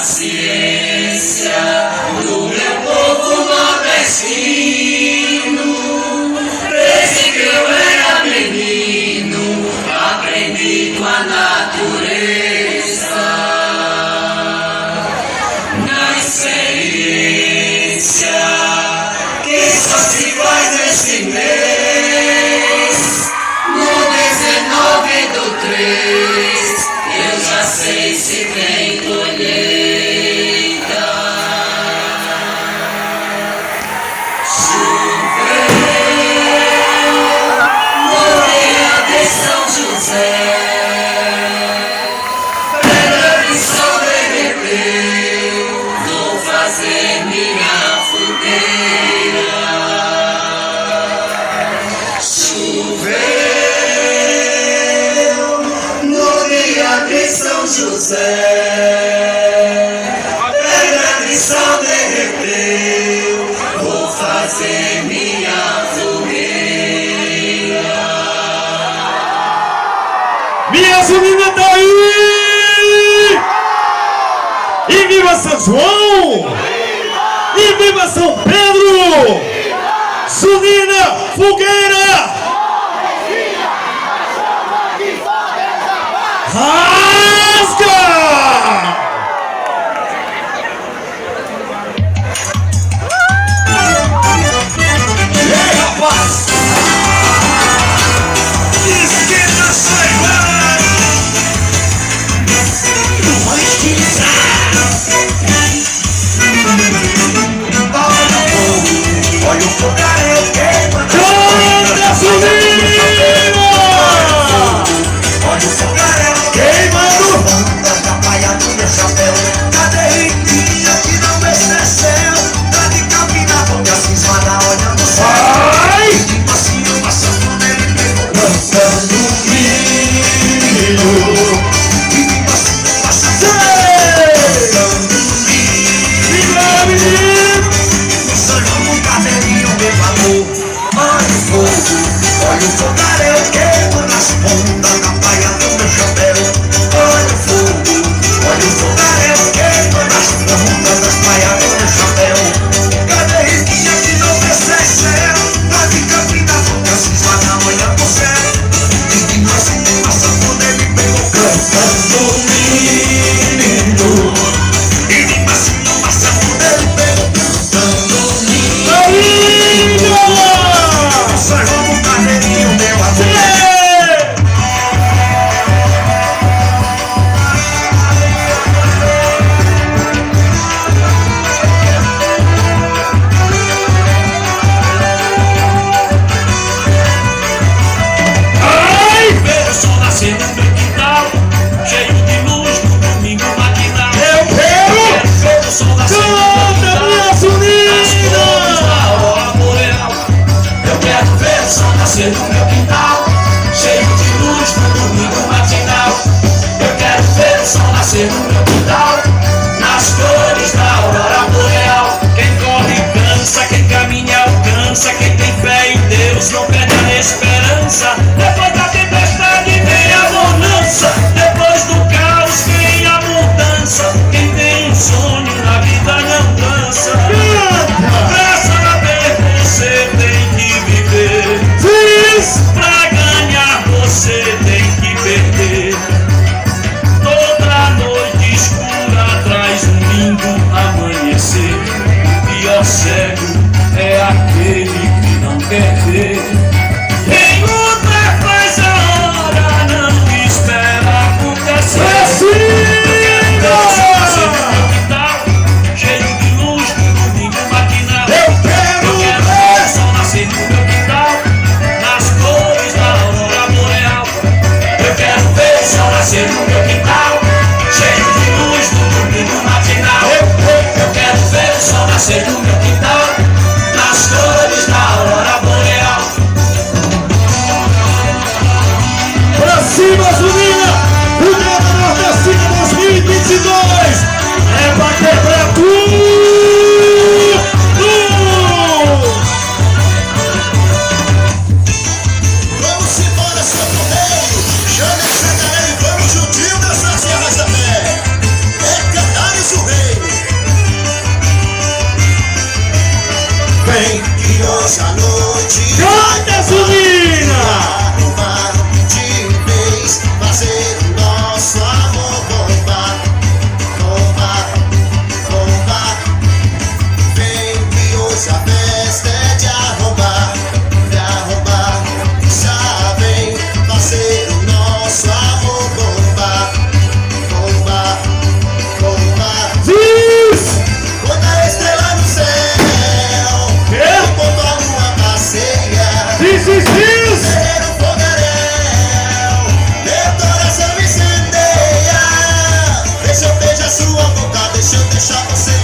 paciência do meu povo nordestino. Desde que eu era menino, aprendi com a natureza. Na experiência que só se faz nesse mês, no 19/3, eu já sei se tem colheita. Choveu no dia de São José, pedra de sol derreteu, vou fazer minha fogueira. Choveu no dia de São José, pedra de sal derreteu, vou fazer minha fogueira. Minha Sunina tá aí! E viva São João! E viva São Pedro! Sunina, fogueira! Rasga! E aí, rapaz? Esquenta essa imagem! Vou estilizar! Olha o fogareiro queimando! Canta, Sunina! Olha o fogareiro Queimando! ondas da praia do meu chapéu. Cadê Riquinha que não esqueceu? Tá de campina, porque a cismada olhando o céu. Vai! E passinho, passando nele, pegou Cantando milho! e passinho, passando Viva, menino! no sonhando um carneirinho, meu amor. Olha o fogo, olha o fogareiro queimando nas pontas da praia do meu chapéu. Olha o fogo, olha o fogareiro queimando nas pontas das praias do meu chapéu. Cadê Riquinha que não esqueceu? Tá de campina, porque a cismada olhando o céu. E de passinho, passando nele, pegou Cantando milho! e de passinho, passando nele, pegou cantando milho. Marília! Sonhando um carneirinho, meu amor. Ai! Ver o sol nascer no meu quintal, cheio de luz no domingo matinal. Eu quero! Ver o sol nascer no meu Canta, minha quintal, as cores Sunina! da aurora boreal. Eu quero ver o sol nascer no meu quintal, cheio de luz no domingo matinal. Eu quero ver o sol nascer no meu quintal, nas cores da aurora boreal. Quem corre cansa, quem caminha alcança, quem tem fé em Deus não perde a esperança. Depois da tempestade vem a bonança, depois do caos vem a mudança. Quem tem um sonho na vida não cansa. Pra saber você tem que viver, Fiz! pra ganhar você tem que perder. Toda noite escura traz um lindo amanhecer. O pior cego é aquele que não quer ver. Quem luta Deixa eu deixar você